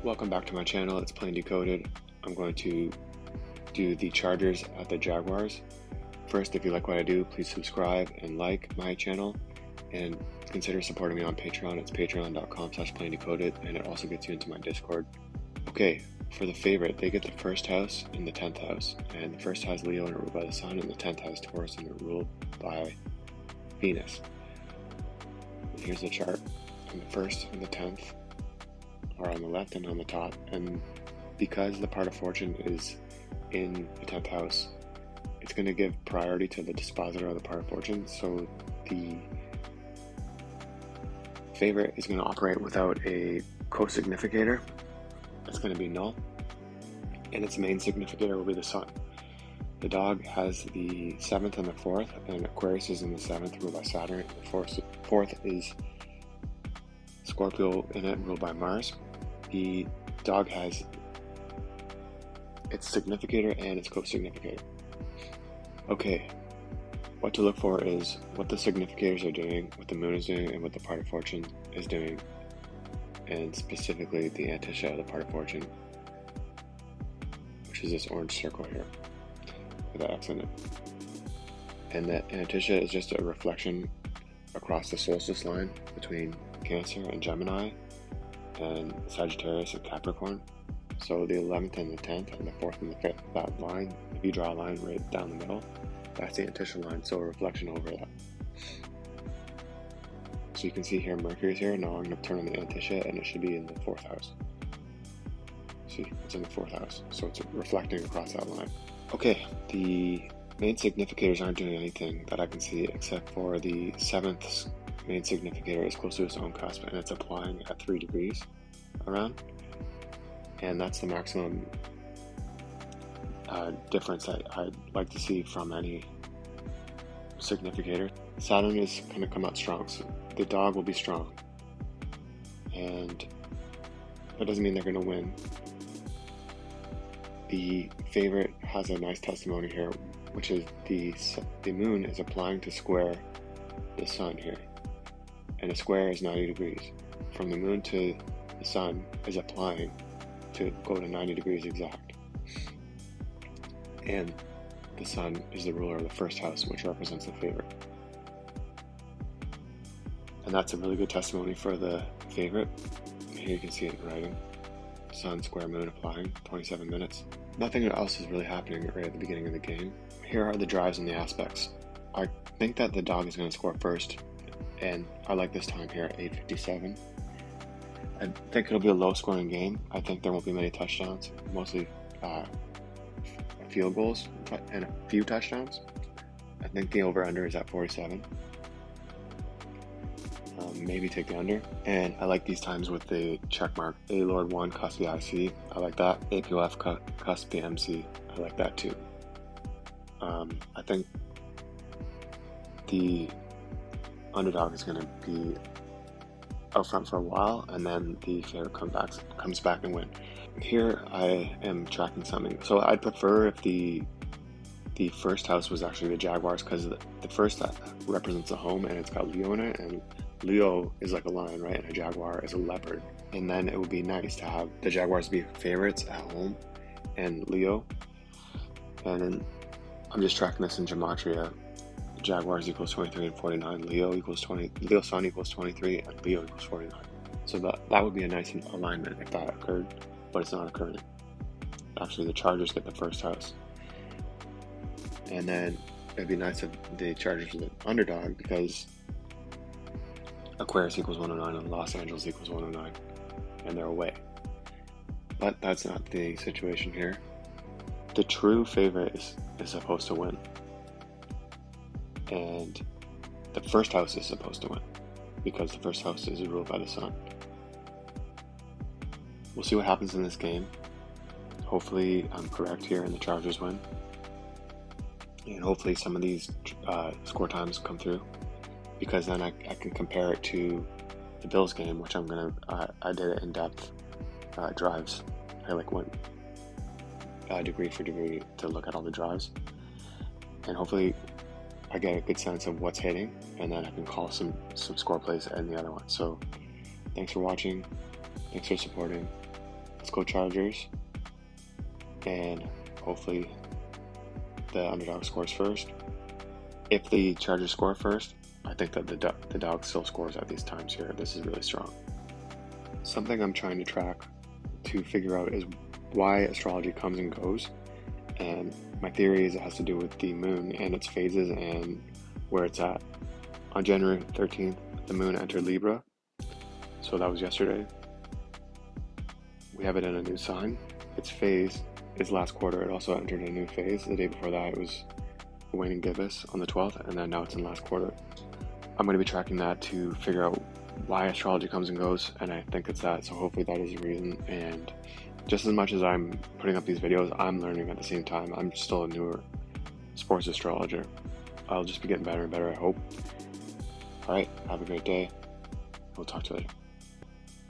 Welcome back to my channel. It's Plain Decoded. I'm going to do the Chargers at the Jaguars. First, if you like what I do, please subscribe and like my channel, and consider supporting me on Patreon. It's patreon.com/plaindecoded, and it also gets you into my Discord. Okay, for the favorite, they get the first house in the 10th house, and the first house Leo and it ruled by the Sun, and the 10th house Taurus and it ruled by Venus. And here's the chart, and the first and the 10th are on the left and on the top, and because the part of fortune is in the 10th house, it's going to give priority to the dispositor of the part of fortune, so the favorite is going to operate without a co-significator. It's going to be null, and its main significator will be the Sun. The dog has the 7th and the 4th, and Aquarius is in the 7th, ruled by Saturn. The 4th is Scorpio in it, ruled by Mars. The dog has its significator and its co-significator. Okay, what to look for is what the significators are doing, what the moon is doing, and what the part of fortune is doing, and specifically the antithesis of the part of fortune, which is this orange circle here with that X in it. And that antithesis is just a reflection across the solstice line between Cancer and Gemini, and Sagittarius and Capricorn. So the 11th and the 10th and the 4th and the 5th, that line, if you draw a line right down the middle, that's the antithesis line, so a reflection over that. So you can see here Mercury's here. Now I'm going to turn on the antithesis, and it should be in the 4th house. See, it's in the 4th house, so it's reflecting across that line. Okay, the main significators aren't doing anything that I can see, except for the 7th main significator is close to its own cusp, and it's applying at 3 degrees around, and that's the maximum difference that I'd like to see from any significator. Saturn is going to come out strong, so the dog will be strong, and that doesn't mean they're going to win. The favorite has a nice testimony here, which is the moon is applying to square the Sun here, and a square is 90 degrees. From the moon to the Sun is applying to go to 90 degrees exact. And the Sun is the ruler of the first house, which represents the favorite. And that's a really good testimony for the favorite. Here you can see it in writing. Sun, square, moon applying, 27 minutes. Nothing else is really happening right at the beginning of the game. Here are the drives and the aspects. I think that the dog is going to score first, and I like this time here at 8:57. I think it'll be a low-scoring game. I think there won't be many touchdowns, mostly field goals and a few touchdowns. I think the over-under is at 47. Maybe take the under. And I like these times with the check mark. A Lord 1, cusp IC. I like that. APOF, cusp MC. I like that too. I think the underdog is going to be out front for a while, and then the favorite comes back and win. Here I am tracking something. So I'd prefer if the first house was actually the Jaguars, because the first represents a home, and it's got Leo in it, and Leo is like a lion, right? And a Jaguar is a leopard. And then it would be nice to have the Jaguars be favorites at home and Leo. And then I'm just tracking this in gematria. Jaguars equals 23 and 49. Leo equals 20. Leo Sun equals 23, and Leo equals 49. So that would be a nice alignment if that occurred, but it's not occurring. Actually, the Chargers get the first house, and then it'd be nice if the Chargers were the underdog, because Aquarius equals 109 and Los Angeles equals 109, and they're away. But that's not the situation here. The true favorite is supposed to win, and the first house is supposed to win, because the first house is ruled by the Sun. We'll see what happens in this game. Hopefully I'm correct here and the Chargers win, and hopefully some of these score times come through, because then I can compare it to the Bills game, which I did it in depth drives. I went degree for degree to look at all the drives, and hopefully I get a good sense of what's hitting, and then I can call some score plays in the other one. So thanks for watching, thanks for supporting. let's go Chargers. And hopefully the underdog scores first. If the Chargers score first, I think that the dog still scores at these times here. This is really strong. Something I'm trying to track to figure out is why astrology comes and goes. And my theory is it has to do with the moon and its phases and where it's at. On January 13th, the moon entered Libra. So that was yesterday. We have it in a new sign. Its phase is last quarter. It also entered a new phase. The day before that, it was waning gibbous on the 12th, and then now it's in last quarter. I'm going to be tracking that to figure out why astrology comes and goes, and I think it's that, so hopefully that is the reason. And just as much as I'm putting up these videos, I'm learning at the same time. I'm still a newer sports astrologer. I'll just be getting better and better, I hope. Alright, have a great day. We'll talk to you later.